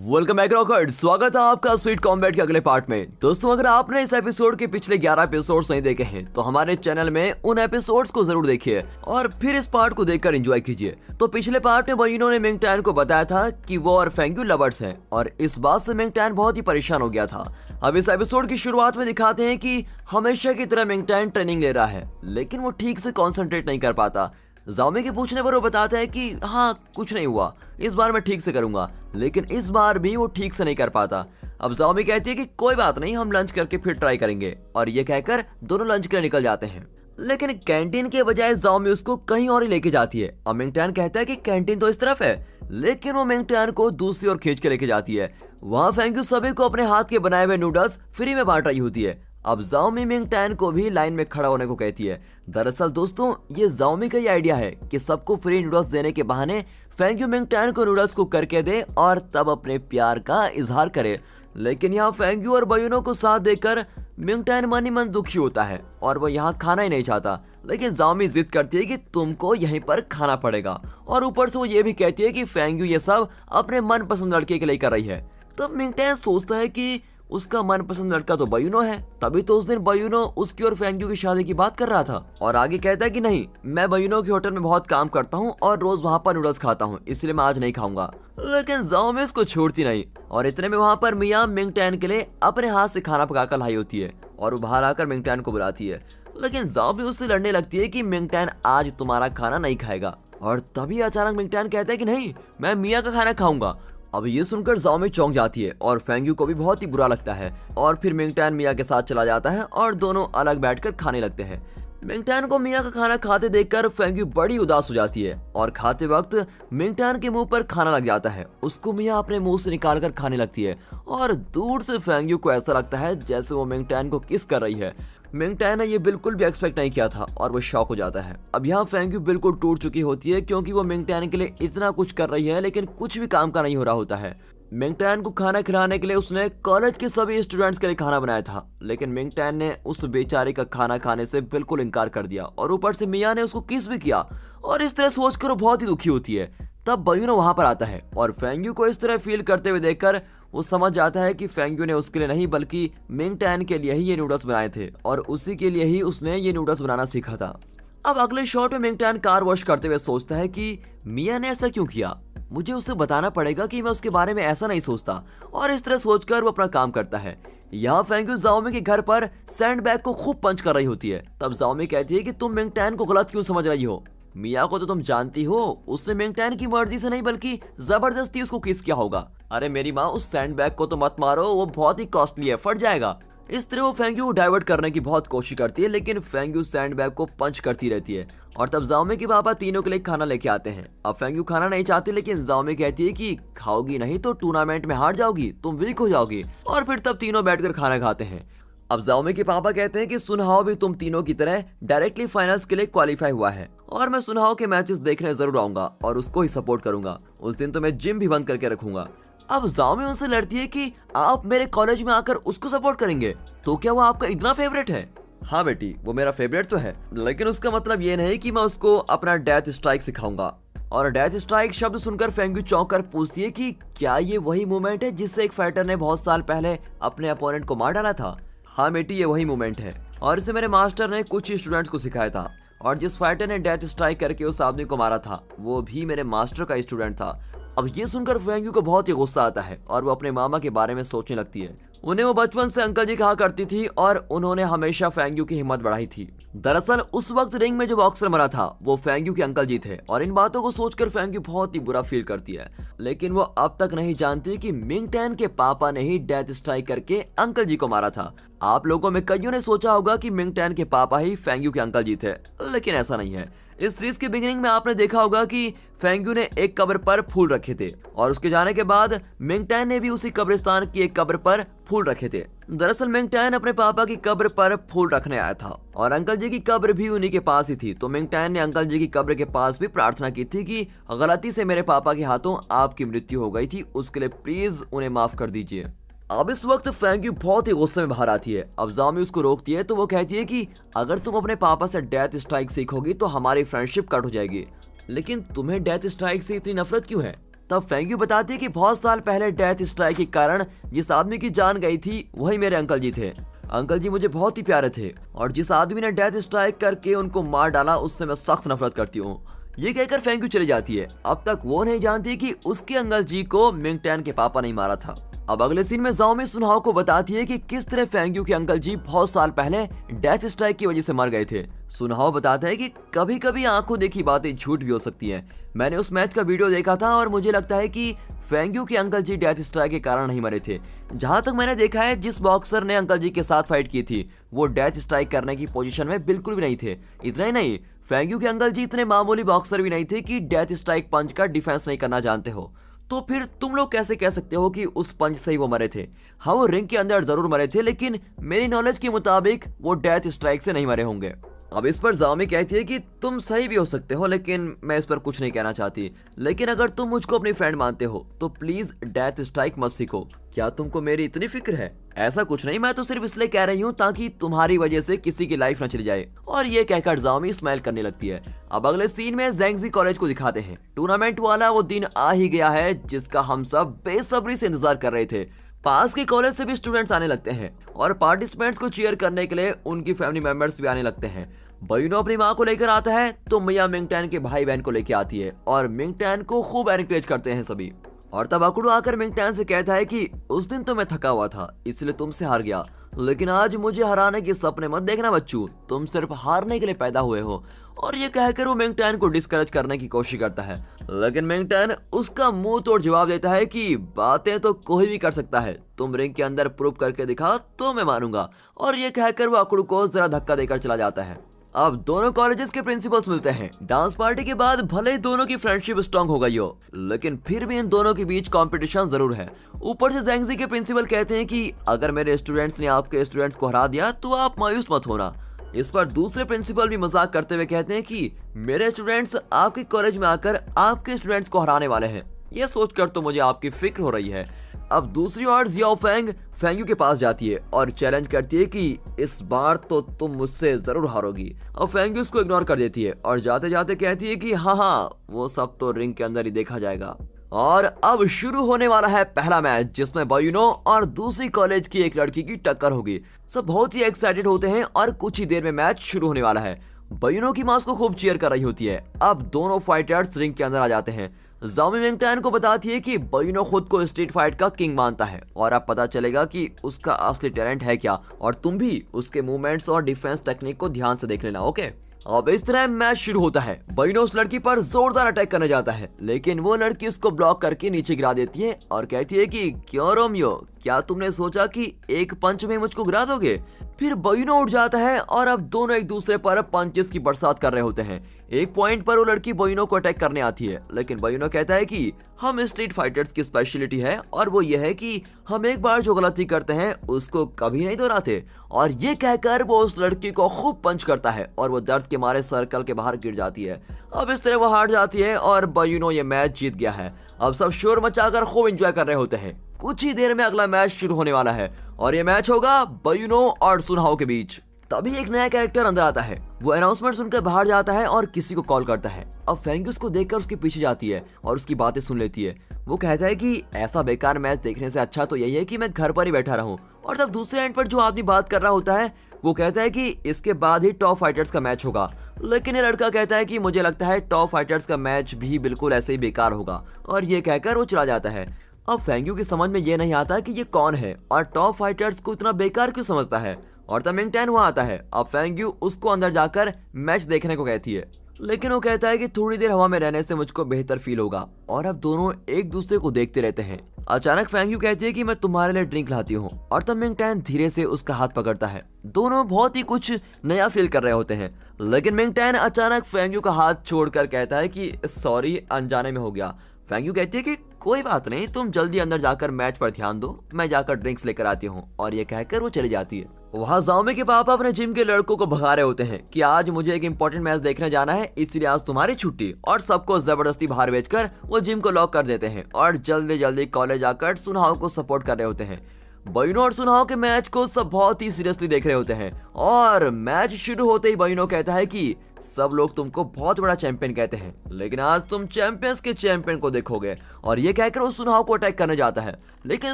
Welcome back रॉकर्ड, स्वागत है आपका स्वीट कॉम्बैट के अगले पार्ट में। दोस्तों, अगर आपने इस एपिसोड के पिछले 11 एपिसोड्स नहीं देखे हैं तो हमारे चैनल में उन एपिसोड्स को जरूर देखिए और फिर इस पार्ट को देखकर एंजॉय कीजिए। तो पिछले पार्ट में बयूनो ने मिंग टैन को बताया था कि वो और फेंग्यू लवर्स हैं और इस बात से मिंग टैन बहुत ही परेशान हो गया था। अब इस एपिसोड की शुरुआत में दिखाते हैं कि हमेशा की तरह मिंग टैन ट्रेनिंग ले रहा है, लेकिन वो ठीक से कॉन्सेंट्रेट नहीं कर पाता। जाओमी के पूछने पर वो बताता है कि हाँ, कुछ नहीं हुआ, इस बार मैं ठीक से करूंगा, लेकिन इस बार भी वो ठीक से नहीं कर पाता। अब जाओमी कहती है कि कोई बात नहीं, हम लंच करके फिर ट्राई करेंगे, और ये कहकर दोनों लंच के लिए निकल जाते हैं। लेकिन कैंटीन के बजाय जाओमी उसको कहीं और ही लेके जाती है। अब मिंग टैन कहता है कि कैंटीन तो इस तरफ है, लेकिन वो मिंग टैन को दूसरी ओर खींच के लेके जाती है। वहाँ फेंग्यू सभी को अपने हाथ के बनाए हुए नूडल्स फ्री में बांट रही होती है। अब जाओमी मिंग टैन को भी लाइन में खड़ा होने को कहती है। दरअसल दोस्तों, ये जाओमी का ही आइडिया है कि सबको फ्री नूडल्स देने के बहाने फेंग्यू मिंग टैन को नूडल्स कुक करके दे और तब अपने प्यार का इजहार करे। लेकिन यहाँ फेंग्यू और बयूनो को साथ देकर मिंग टैन मन ही मन दुखी होता है और वो यहाँ खाना ही नहीं चाहता। लेकिन जाओमी जिद करती है कि तुमको यहीं पर खाना पड़ेगा, और ऊपर से वो ये भी कहती है कि फेंग्यू ये सब अपने मनपसंद लड़के के लिए कर रही है। तब मिंग टैन सोचता है कि उसका मनपसंद लड़का तो बयूनो है, तभी तो उस दिन बयूनो उसकी और फेंग्यू की शादी की बात कर रहा था। और आगे कहता है कि नहीं, मैं बयूनो की होटल में बहुत काम करता हूँ और रोज वहाँ पर नूडल्स खाता हूँ, इसलिए मैं आज नहीं खाऊंगा। लेकिन जाओमी इसको छोड़ती नहीं, और इतने में वहाँ पर मिया मिंग टैन के लिए अपने हाथ से खाना पकाकर लाई होती है और वो बाहर आकर मिंग टैन को बुलाती है। लेकिन जाओमी उससे लड़ने लगती है कि मिंग टैन आज तुम्हारा खाना नहीं खाएगा, और तभी अचानक मिंग टैन कहता है कि नहीं, मैं मिया का खाना खाऊंगा। अब ये सुनकर जाओमी चौंक जाती है और फेंग्यू को भी बहुत ही बुरा लगता है, और फिर मिंग टैन मिया के साथ चला जाता है और दोनों अलग बैठकर खाने लगते हैं। मिंग टैन को मिया का खाना खाते देखकर फेंग्यू बड़ी उदास हो जाती है और खाते वक्त मिंग टैन के मुंह पर खाना लग जाता है। उसको मिया अपने मुंह से निकाल कर खाने लगती है और दूर से फेंग्यू को ऐसा लगता है जैसे वो मिंग टैन को किस कर रही है। मिंग टैन ने ये बिल्कुल भी एक्सपेक्ट नहीं किया था और वो शॉक हो जाता है। अब यहाँ फेंग्यू बिल्कुल टूट चुकी होती है, क्योंकि वो मिंग टैन के लिए इतना कुछ कर रही है लेकिन कुछ भी काम का नहीं हो रहा होता है। मिंग टैन को खाना खिलाने के लिए उसने कॉलेज के सभी स्टूडेंट्स के लिए खाना बनाया था, लेकिन मिंग टैन ने उस बेचारे का खाना खाने से बिल्कुल इनकार कर दिया, और ऊपर से मिया ने उसको किस भी किया, और इस तरह सोचकर वो बहुत ही दुखी होती है। तब बयूनो वहां पर आता है और फेंग्यू को इस तरह फील करते हुए देखकर वो समझ जाता है कि फेंग्यू ने उसके लिए नहीं बल्कि मिंग टैन के लिए ही ये नूडल्स बनाए थे, और उसी के लिए ही उसने ये नूडल्स बनाना सीखा था। अब अगले शॉट में मिंग टैन कार वॉश करते हुए सोचता है कि मिया ने ऐसा क्यों किया, मुझे उसे बताना पड़ेगा कि मैं उसके बारे में ऐसा नहीं सोचता, और इस तरह सोचकर वो अपना काम करता है। यहाँ फेंग्यू जाओमी के घर पर सैंडबैग को खूब पंच कर रही होती है। तब जाओमी कहती है कि तुम मिंग टैन को गलत क्यों समझ रही हो, मिया को तो तुम जानती हो, उसने मिंग टैन की मर्जी से नहीं बल्कि जबरदस्ती उसको किस किया होगा। अरे मेरी माँ, उस सैंडबैग को तो मत मारो, वो बहुत ही कॉस्टली है, फट जाएगा। इस तरह वो फेंग्यू को डाइवर्ट करने की बहुत कोशिश करती है, लेकिन फेंग्यू सैंडबैग को पंच करती रहती है। और तब जाओमी के पापा तीनों के लिए खाना लेके आते हैं। अब फेंग्यू खाना नहीं चाहती, लेकिन जाओमी कहती है कि खाओगी नहीं तो टूर्नामेंट में हार जाओगी, तुम वीक हो जाओगी, और फिर तब तीनों बैठकर खाना खाते हैं। अब जाओमी के पापा कहते हैं कि सुनहाओ भी तुम तीनों की तरह डायरेक्टली फाइनल्स के लिए क्वालिफाई हुआ है, और मैं सुनहाओ के मैचेस देखने जरूर आऊंगा और उसको ही सपोर्ट करूंगा। उस दिन तो मैं जिम भी बंद करके रखूंगा। अब जाओमी उनसे लड़ती है कि आप मेरे कॉलेज में आकर उसको सपोर्ट करेंगे, तो क्या वो आपका इतना फेवरेट है? हाँ बेटी, वो मेरा फेवरेट तो है, लेकिन उसका मतलब ये नहीं कि मैं उसको अपना डेथ स्ट्राइक सिखाऊंगा। और डेथ स्ट्राइक शब्द सुनकर फेंग्यू चौंक कर पूछती है कि क्या ये वही मूवमेंट है जिससे एक फाइटर ने बहुत साल पहले अपने अपोनेंट को मार डाला था? हाँ बेटी, ये वही मूवमेंट है, और इसे मेरे मास्टर ने कुछ स्टूडेंट्स को सिखाया था, और जिस फाइटर ने डेथ स्ट्राइक करके उस आदमी को मारा था वो भी मेरे मास्टर का स्टूडेंट था। अब ये सुनकर फेंग्यू को बहुत ही गुस्सा आता है और वो अपने मामा के बारे में सोचने लगती है। उन्हें वो बचपन से अंकल जी कहा करती थी और उन्होंने हमेशा फेंग्यू की हिम्मत बढ़ाई थी। दरअसल उस वक्त रिंग में जो बॉक्सर मरा था वो फेंग्यू के अंकल जी थे, और इन बातों को सोचकर फेंग्यू बहुत ही बुरा फील करती है। लेकिन वो अब तक नहीं जानती कि मिंग टैन के पापा ने ही डेथ स्ट्राइक करके अंकल जी को मारा था। आप लोगों में कईयों ने सोचा होगा कि मिंग टैन के पापा ही फेंग्यू के अंकल जी थे, लेकिन ऐसा नहीं है। इस सीरीज के बिगिनिंग में आपने देखा होगा कि फेंग्यू ने एक कब्र पर फूल रखे थे, और उसके जाने के बाद मिंग टैन ने भी उसी कब्रिस्तान की एक कब्र पर फूल रखे थे। दरअसल मिंग टैन अपने पापा की कब्र पर फूल रखने आया था, और अंकल जी की कब्र भी उन्हीं के पास ही थी। तो मिंग टैन ने अंकल जी की कब्र के पास भी प्रार्थना की थी कि गलती से मेरे पापा के हाथों आपकी मृत्यु हो गई थी, उसके लिए प्लीज उन्हें माफ कर दीजिए। अब इस वक्त फेंग्यू बहुत ही गुस्से में बाहर आती है। अब जाओमी उसको रोकती है तो वो कहती है कि अगर तुम अपने पापा से डेथ स्ट्राइक सीखोगी तो हमारी फ्रेंडशिप कट हो जाएगी। लेकिन तुम्हें डेथ स्ट्राइक से इतनी नफरत क्यों है? तब फेंग्यू बताती है कि बहुत साल पहले डेथ स्ट्राइक के कारण जिस आदमी की जान गई थी वही मेरे अंकल जी थे। अंकल जी मुझे बहुत ही प्यारे थे और जिस आदमी ने डेथ स्ट्राइक करके उनको मार डाला उससे मैं सख्त नफरत करती हूँ। ये कहकर फेंग्यू चली जाती है। अब तक वो नहीं जानती कि उसके अंकल जी को मिंग टैन के पापा ने मारा था। अब अगले सीन में जाओमी सुनहाओ को बताती है कि किस तरह फेंग्यू के अंकल जी बहुत साल पहले डेथ स्ट्राइक की वजह से मर गए थे। सुनहाओ बताता है कि कभी कभी आंखों देखी बातें झूठ भी हो सकती हैं। मैंने उस मैच का वीडियो देखा था और मुझे लगता है कि फेंग्यू के अंकल जी डेथ स्ट्राइक के कारण नहीं मरे थे। जहां तक मैंने देखा है जिस बॉक्सर ने अंकल जी के साथ फाइट की थी वो डेथ स्ट्राइक करने की पोजीशन में बिल्कुल भी नहीं थे। इतना ही नहीं, फेंग्यू के अंकल जी इतने मामूली बॉक्सर भी नहीं थे कि डेथ स्ट्राइक पंच का डिफेंस नहीं करना जानते हो। तो फिर तुम लोग कैसे कह सकते हो कि उस पंच से ही वो मरे थे? हाँ, वो रिंग के अंदर जरूर मरे थे लेकिन मेरी नॉलेज के मुताबिक वो डेथ स्ट्राइक से नहीं मरे होंगे। अब इस पर जाओमी कहती है कि तुम सही भी हो सकते हो लेकिन मैं इस पर कुछ नहीं कहना चाहती। लेकिन अगर तुम मुझको अपनी फ्रेंड मानते हो तो प्लीज डेथ स्ट्राइक मत सीखो। क्या तुमको मेरी इतनी फिक्र है? ऐसा कुछ नहीं, मैं तो सिर्फ इसलिए कह रही हूँ ताकि तुम्हारी वजह से किसी की लाइफ न चली जाए। और ये कहकर जाओमी स्माइल करने लगती है। अब अगले सीन में ज़ेंगजी कॉलेज को दिखाते हैं। टूर्नामेंट वाला वो दिन आ ही गया है जिसका हम सब बेसब्री से इंतजार कर रहे थे। पास के कॉलेज से भी स्टूडेंट्स आने लगते हैं और पार्टिसिपेंट्स को चीयर करने के लिए उनकी फैमिली मेंबर्स भी आने लगते हैं। बयूनो अपनी माँ को लेकर आता है तो मिया मिंग टैन के भाई बहन को लेकर आती है और मिंग टैन को खूब एनकरेज करते हैं सभी। और तब अकुडो आकर मिंग टैन से कहता है कि उस दिन तो मैं थका हुआ था इसलिए तुमसे हार गया, लेकिन आज मुझे हराने के सपने मत देखना बच्चू, तुम सिर्फ हारने के लिए पैदा हुए हो। और ये कहकर वो मिंग टैन को डिस्करेज करने की कोशिश करता है लेकिन मिंग टैन उसका मुंह तोड़ जवाब देता है कि बातें तो कोई भी कर सकता है, तुम रिंग के अंदर प्रूव करके दिखा तो मैं मानूंगा। और ये कहकर वो अकुडो को जरा धक्का देकर चला जाता है। अब दोनों कॉलेजेस के प्रिंसिपल्स मिलते हैं। डांस पार्टी के बाद भले ही दोनों की फ्रेंडशिप स्ट्रांग हो गई हो लेकिन फिर भी इन दोनों के बीच कंपटीशन जरूर है। ऊपर से ज़ेंगजी के प्रिंसिपल कहते हैं कि अगर मेरे स्टूडेंट्स ने आपके स्टूडेंट्स को हरा दिया तो आप मायूस मत होना। इस पर दूसरे प्रिंसिपल भी मजाक करते हुए कहते हैं कि मेरे स्टूडेंट्स आपके कॉलेज में आकर आपके स्टूडेंट्स को हराने वाले हैं। ये सोचकर तो मुझे आपकी फिक्र हो रही है। अब दूसरी ओर जियाओ फेंग फेंग्यू के पास जाती है और चैलेंज करती है कि इस बार तो तुम मुझसे जरूर हारोगी। अब फेंग्यू उसको इग्नोर कर देती है और जाते जाते कहती है कि हाँ वो सब तो रिंग के अंदर ही देखा जाएगा। और अब शुरू होने वाला है पहला मैच जिसमें बयूनो और दूसरी कॉलेज की एक लड़की की टक्कर होगी। सब बहुत ही एक्साइटेड होते हैं और कुछ ही देर में मैच शुरू होने वाला है। बयूनो की मां उसको खूब चीयर कर रही होती है। अब दोनों फाइटर्स रिंग के अंदर आ जाते हैं। जाओमी मिंग टैन को बताती है कि बयूनो खुद को स्ट्रीट फाइट का किंग मानता है और अब पता चलेगा कि उसका असली टैलेंट है क्या, और तुम भी उसके मूवमेंट्स और डिफेंस टेक्निक को ध्यान से देख लेना। ओके, अब इस तरह मैच शुरू होता है। बयूनो उस लड़की पर जोरदार अटैक करने जाता है लेकिन वो लड़की उसको ब्लॉक करके नीचे गिरा देती है और कहती है कि क्यों रोमियो, क्या तुमने सोचा कि एक पंच में मुझको गिरा दोगे? फिर बयूनो उठ जाता है और अब दोनों एक दूसरे पर पंचेस की बरसात कर रहे होते हैं। एक पॉइंट पर वो लड़की बयूनो को अटैक करने आती है लेकिन बयूनो कहता है कि हम स्ट्रीट फाइटर्स की स्पेशलिटी है और वो ये है कि हम एक बार जो गलती करते हैं उसको कभी नहीं दोहराते। और ये कहकर वो उस लड़की को खूब पंच करता है और वो दर्द के मारे सर्कल के बाहर गिर जाती है। अब इस तरह वो हार जाती है और बयूनो ये मैच जीत गया है। अब सब शोर मचाकर खूब एंजॉय कर रहे होते हैं। कुछ ही देर में अगला मैच शुरू होने वाला है और ये मैच होगा बयूनो और सुनहाओ के बीच। तभी एक नया कैरेक्टर अंदर आता है। वो अनाउंसमेंट सुनकर बाहर जाता है और किसी को कॉल करता है। अब फेंग्यू उसको देखकर उसके पीछे जाती है और उसकी बातें सुन लेती है। वो कहता है कि ऐसा बेकार मैच देखने से अच्छा तो यही है कि मैं घर पर ही बैठा रहूं। और तब दूसरे एंड पर जो आदमी बात कर रहा होता है वो कहता है कि इसके बाद ही टॉप फाइटर्स का मैच होगा, लेकिन ये लड़का कहता है कि मुझे लगता है टॉप फाइटर्स का मैच भी बिल्कुल ऐसे ही बेकार होगा। और ये कहकर वो चला जाता है। अब फेंग्यू की समझ में ये नहीं आता कि ये कौन है और टॉप फाइटर्स को इतना बेकार क्यों समझता है। और तब मिंग टैन वहां आता है। अब फेंग्यू उसको अंदर जाकर मैच देखने को कहती है लेकिन वो कहता है कि थोड़ी देर हवा में रहने से मुझको बेहतर फील होगा। और अब दोनों एक दूसरे को देखते रहते हैं। अचानक फेंग्यू कहती है कि मैं तुम्हारे लिए ड्रिंक लाती हूँ और तब मिंग टैन धीरे से उसका हाथ पकड़ता है। दोनों बहुत ही कुछ नया फील कर रहे होते हैं लेकिन मिंग टैन अचानक फेंग्यू का हाथ छोड़कर कहता है कि सॉरी, अनजाने में हो गया। फेंग्यू कहती है कि कोई बात नहीं, तुम जल्दी अंदर जाकर मैच पर ध्यान दो, मैं जाकर ड्रिंक्स लेकर आती हूँ। और ये कहकर वो चली जाती है। वहाँ जाओमी के पापा अपने जिम के लड़कों को भगा रहे होते हैं कि आज मुझे एक इंपॉर्टेंट मैच देखने जाना है, इसलिए आज तुम्हारी छुट्टी। और सबको जबरदस्ती बाहर भेजकर वो जिम को लॉक कर देते हैं और जल्दी जल्दी कॉलेज आकर सुनहाओ को सपोर्ट कर रहे होते हैं। बाइनो और सुनहाओ के मैच को सब बहुत ही सीरियसली देख रहे होते हैं और मैच शुरू होते ही बाइनो कहता है कि सब लोग तुमको बहुत बड़ा चैंपियन कहते हैं, लेकिन आज तुम चैंपियंस के चैंपियन को देखोगे। और ये कहकर वो सुनहाओ को अटैक करने जाता है, लेकिन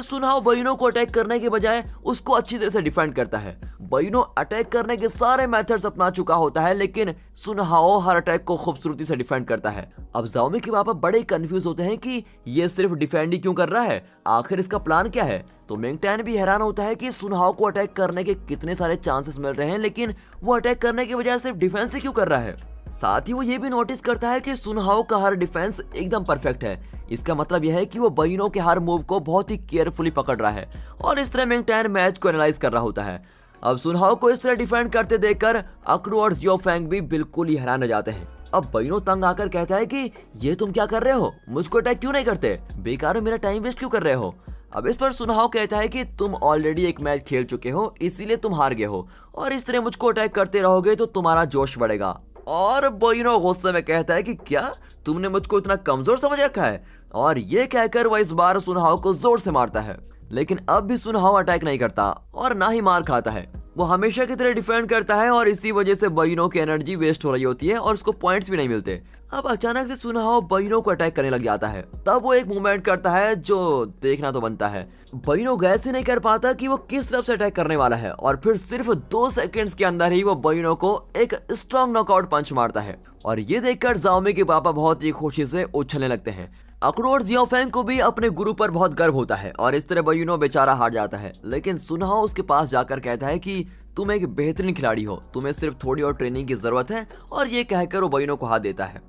सुनहाओ बाइनो को अटैक करने के बजाय उसको अच्छी तरह से डिफेंड करता है। बाइनो अटैक करने के सारे मेथड्स अपना चुका होता है, लेकिन सुनहाओ हर अटैक को खूबसूरती से डिफेंड करता है। अब जाओमी के पापा बड़े कंफ्यूज होते हैं कि ये सिर्फ डिफेंड ही क्यों कर रहा है, आखिर इसका प्लान क्या है। तो मिंग टैन भी हैरान होता है कि सुनहाओ को अटैक करने के कितने सारे चांसेस मिल रहे हैं, लेकिन वो अटैक करने के बजाय सिर्फ डिफेंस ही क्यों कर रहा है। साथ ही वो ये भी नोटिस करता है कि सुनहाओ का हर डिफेंस एकदम परफेक्ट है। इसका मतलब यह है कि वो बाइनो के हर मूव को बहुत ही केयरफुली पकड़ रहा है और इस तरह मिंग टैन मैच को एनालाइज कर रहा होता है। अब सुनहाओ को इस तरह डिफेंड करते देखकर अकड़ू और जियो फेंग भी बिल्कुल ही हैरान रह जाते हैं। अब बाइनो तंग आकर कहता है कि ये तुम क्या कर रहे हो, मुझको अटैक क्यों नहीं करते, बेकार में मेरा टाइम वेस्ट क्यों कर रहे हो। अब इस पर सुनहाओ कहता है कि तुम ऑलरेडी एक मैच खेल चुके हो, इसीलिए तुम हार गए हो और इस तरह मुझको अटैक करते रहोगे तो तुम्हारा जोश बढ़ेगा। और बाइनो गुस्से में कहता है कि क्या तुमने मुझको इतना कमजोर समझ रखा है, और ये कहकर वह इस बार सुनहाओ को जोर से मारता है। लेकिन अब भी सुनहाओ अटैक नहीं करता और ना ही मार खाता है, वो हमेशा की तरह डिफेंड करता है और इसी वजह से बाइनो की एनर्जी वेस्ट हो रही होती है और उसको पॉइंट्स भी नहीं मिलते। अब अचानक से सुनहाओ बाइनो को अटैक करने लग जाता है, तब वो एक मूवमेंट करता है जो देखना तो बनता है। बाइनो गैस ही नहीं कर पाता कि वो किस तरफ से अटैक करने वाला है और फिर सिर्फ 2 सेकंड्स के अंदर ही वो बाइनो को एक स्ट्रॉन्ग नॉकआउट पंच मारता है। और ये देखकर जाओमी के पापा बहुत ही खुशी से उछलने लगते हैं। अकड़ू और जियो फेंग को भी अपने गुरु पर बहुत गर्व होता है और इस तरह बाइनो बेचारा हार जाता है, लेकिन सुनहाओ उसके पास जाकर कहता है कि तुम एक बेहतरीन खिलाड़ी हो, तुम्हें सिर्फ थोड़ी और ट्रेनिंग की जरूरत है, और ये कहकर वो बाइनो को हाथ देता है।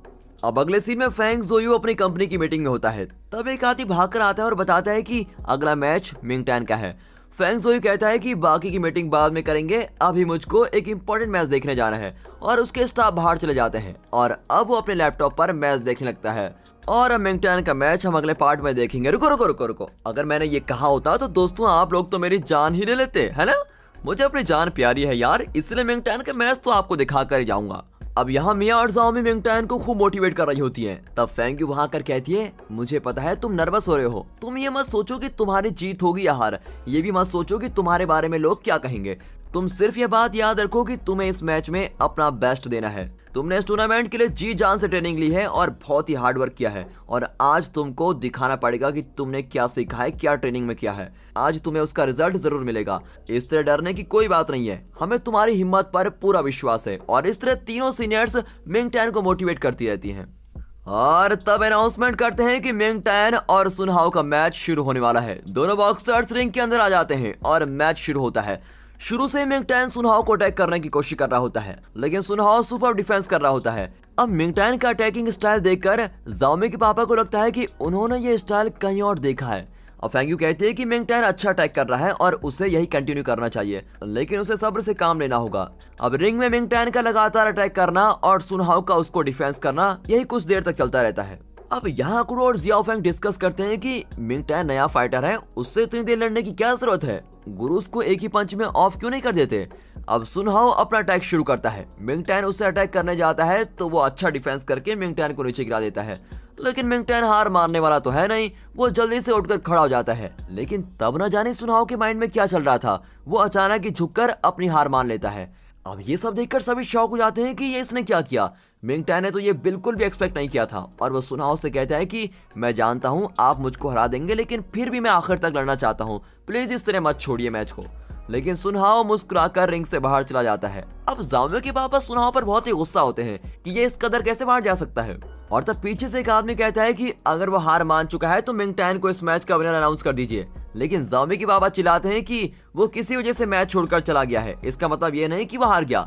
अब अगले सीन में फेंग जोयू अपनी कंपनी की मीटिंग में होता है, तब एक आदमी भागकर आता है और बताता है कि अगला मैच मिंग टैन का है। फेंग जोयू कहता है कि बाकी की मीटिंग बाद में करेंगे, अभी मुझको एक इंपॉर्टेंट मैच देखने जाना है, और उसके स्टाफ बाहर चले जाते हैं और अब वो अपने लैपटॉप पर मैच देखने लगता है। और अब मिंग टैन का मैच हम अगले पार्ट में देखेंगे। रुको रुको रुको रुको, अगर मैंने ये कहा होता तो दोस्तों आप लोग तो मेरी जान ही ले लेते, है ना। मुझे अपनी जान प्यारी है यार, इसलिए मिंग टैन का मैच तो आपको दिखा कर ही जाऊंगा। अब यहाँ मिया और जाओमी मिंग टैन को खूब मोटिवेट कर रही होती हैं। तब फेंग यू वहां कर कहती है, मुझे पता है तुम नर्वस हो रहे हो, तुम ये मत सोचो कि तुम्हारी जीत होगी या हार, ये भी मत सोचो कि तुम्हारे बारे में लोग क्या कहेंगे। तुम सिर्फ ये बात याद रखो कि तुम्हें इस मैच में अपना बेस्ट देना है। तुमने इस टूर्नामेंट के लिए जी जान से ट्रेनिंग ली है और बहुत ही हार्ड वर्क किया है, और आज तुमको दिखाना पड़ेगा कि तुमने क्या सीखा है, क्या ट्रेनिंग में किया है। आज तुम्हें उसका रिजल्ट जरूर मिलेगा, इस तरह डरने की कोई बात नहीं है, हमें तुम्हारी हिम्मत पर पूरा विश्वास है। और इस तरह तीनों सीनियर्स मिंग टैन को मोटिवेट करती रहती हैं। और तब अनाउंसमेंट करते हैं कि मिंग टैन और सुनहाओ का मैच शुरू होने वाला है। दोनों बॉक्सर्स रिंग के अंदर आ जाते हैं और मैच शुरू होता है। शुरू से मिंग टैन सुनहाओ को अटैक करने की कोशिश कर रहा होता है, लेकिन सुनहाओ सुपर डिफेंस कर रहा होता है। अब मिंग टैन का अटैकिंग स्टाइल देखकर जाओमी के पापा को लगता है कि उन्होंने ये स्टाइल कहीं और देखा है। अब फेंग यू कहती है कि मिंग टैन अच्छा अटैक कर रहा है और उसे यही कंटिन्यू करना चाहिए, लेकिन उसे सब्र से काम लेना होगा। अब रिंग में मिंग टैन का लगातार अटैक करना और सुनहाओ का उसको डिफेंस करना, यही कुछ देर तक चलता रहता है। अब यहाँ अकड़ू और जियो फेंग डिस्कस करते हैं कि मिंग टैन नया फाइटर है, उससे इतनी देर लड़ने की क्या जरूरत है, गुरु उसको एक ही पंच में ऑफ क्यों नहीं कर देते। अब सुनहाओ अपना अटैक शुरू करता है, मिंग टैन उससे अटैक करने जाता है तो वो अच्छा डिफेंस करके मिंग टैन को नीचे गिरा देता है, लेकिन मिंग टैन हार मारने वाला तो है नहीं, वो जल्दी से उठकर खड़ा हो जाता है। लेकिन तब न जाने सुनहाओ के माइंड में क्या चल रहा था, वो अचानक ही झुककर अपनी हार मान लेता है। अब ये सब देखकर सभी शॉक हो जाते हैं कि ये इसने क्या किया। मिंग टैन ने तो ये बिल्कुल भी एक्सपेक्ट नहीं किया था और वो सुनहाओ से कहता है कि मैं जानता हूँ आप मुझको हरा देंगे, लेकिन फिर भी मैं आखिर तक लड़ना चाहता हूँ, प्लीज इस तरह मत छोड़िए मैच को। लेकिन सुनहाओ मुस्कुराकर रिंग से बाहर चला जाता है। अब जाओमी के पापा सुनहाओ पर बहुत ही गुस्सा होते हैं कि ये इस कदर कैसे बाहर जा सकता है। और तब पीछे से एक आदमी कहता है कि अगर वो हार मान चुका है तो मिंग टैन को इस मैच का विनर अनाउंस कर दीजिए। लेकिन जाओमी के पापा चिल्लाते हैं कि वो किसी वजह से मैच छोड़कर चला गया है, इसका मतलब ये नहीं कि वो हार गया,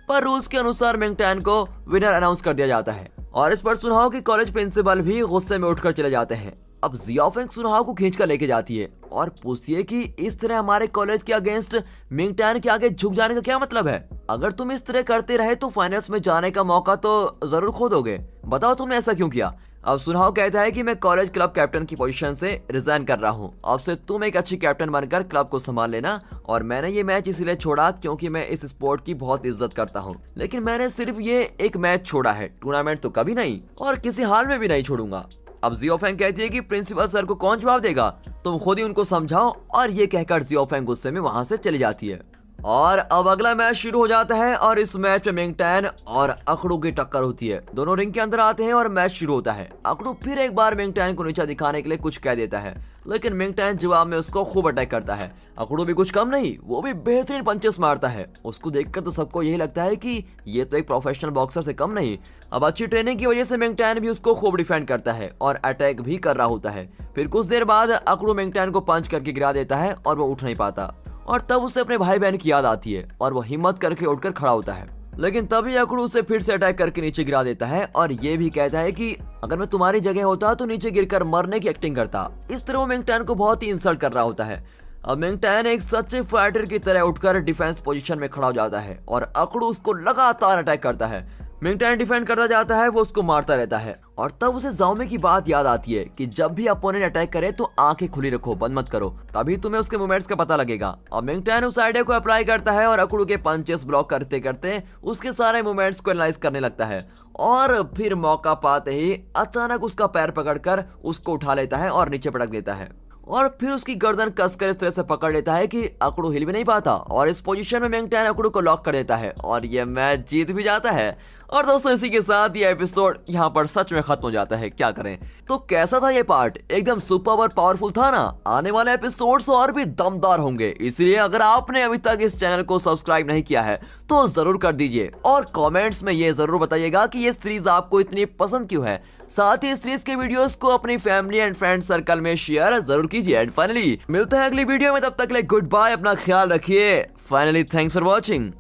पर रूल्स के अनुसार मिंग टैन को विनर अनाउंस कर दिया जाता है। और इस पर सुनहाओ की कॉलेज प्रिंसिपल भी गुस्से में उठकर चले जाते हैं। अब जियो फेंग सुनहाओ को खींचकर लेके जाती है और पूछती है कि इस तरह हमारे कॉलेज के अगेंस्ट मिंग टैन के आगे झुक जाने का क्या मतलब है। अगर तुम इस तरह करते रहे तो फाइनल्स में जाने का मौका तो जरूर खो दोगे, बताओ तुमने ऐसा क्यों किया। अब सुनहाओ कहता है कि मैं कॉलेज क्लब कैप्टन की पोजीशन से रिजाइन कर रहा हूँ, अब से तुम एक अच्छी कैप्टन बनकर क्लब को संभाल लेना। और मैंने ये मैच इसलिए छोड़ा क्योंकि मैं इस स्पोर्ट की बहुत इज्जत करता हूँ, लेकिन मैंने सिर्फ ये एक मैच छोड़ा है, टूर्नामेंट तो कभी नहीं और किसी हाल में भी नहीं छोड़ूंगा। अब जियोफेंग कहती है कि प्रिंसिपल सर को कौन जवाब देगा, तुम खुद ही उनको समझाओ। और ये कहकर जियोफेंग गुस्से में वहां से चली जाती है। और अब अगला मैच शुरू हो जाता है और इस मैच में मिंगटैन और अकड़ू की टक्कर होती है। दोनों रिंग के अंदर आते हैं और मैच शुरू होता है। अकड़ू फिर एक बार मिंगटैन को नीचा दिखाने के लिए कुछ कह देता है, लेकिन मिंगटैन जवाब में उसको खूब अटैक करता है। अकड़ू भी कुछ कम नहीं, वो भी बेहतरीन पंचेस मारता है। उसको देखकर तो सबको यही लगता है कि ये तो एक प्रोफेशनल बॉक्सर से कम नहीं। अब अच्छी ट्रेनिंग की वजह से मिंगटैन भी उसको खूब डिफेंड करता है और अटैक भी कर रहा होता है। फिर कुछ देर बाद अकड़ू मिंगटैन को पंच करके गिरा देता है और वो उठ नहीं पाता। और तब उसे अपने भाई बहन की याद आती है और वो हिम्मत करके उठकर खड़ा होता है। लेकिन तभी अकड़ू उसे फिर से अटैक करके नीचे गिरा देता है और ये भी कहता है कि अगर मैं तुम्हारी जगह होता तो नीचे गिरकर मरने की एक्टिंग करता। इस तरह वो मिंगटैन को बहुत ही इंसल्ट कर रहा होता है। अब मिंगटैन एक सच्चे फाइटर की तरह उठकर डिफेंस पोजीशन में खड़ा हो जाता है और अकड़ू उसको लगातार अटैक करता है। मिंगटैन डिफेंड करता जाता है, वो उसको मारता रहता है। और तब उसे जाओमे की बात याद आती है कि जब भी अपोनेंट अटैक करे तो आंखें खुली रखो, बंद मत करो, तभी तुम्हें उसके मूवमेंट्स का पता लगेगा। अब मिंगटैन उस आइडिया को अप्लाई करता है और अकड़ू के पंचेस ब्लॉक करते करते उसके सारे मूवमेंट्स को एनालाइज करने लगता है। और फिर मौका पाते ही अचानक उसका पैर पकड़कर उसको उठा लेता है और नीचे पटक देता है। और फिर उसकी गर्दन कसकर इस तरह से पकड़ लेता है कि अकड़ू हिल भी नहीं पाता। और इस पोजीशन में मिंगटैन अकड़ू को लॉक कर देता है और ये मैच जीत भी जाता है। और दोस्तों इसी के साथ ये एपिसोड यहाँ पर सच में खत्म हो जाता है। क्या करें। तो कैसा था ये पार्ट, एकदम सुपर और पावरफुल था ना। आने वाले एपिसोड्स और भी दमदार होंगे, इसलिए अगर आपने अभी तक इस चैनल को सब्सक्राइब नहीं किया है तो जरूर कर दीजिए। और कमेंट्स में ये जरूर बताइएगा कि ये सीरीज आपको इतनी पसंद क्यों है। साथ ही इस सीरीज के वीडियोस को अपनी फैमिली एंड फ्रेंड सर्कल में शेयर जरूर कीजिए। एंड फाइनली मिलते हैं अगली वीडियो में, तब तक के लिए गुड बाय, अपना ख्याल रखिए। Finally thanks for watching.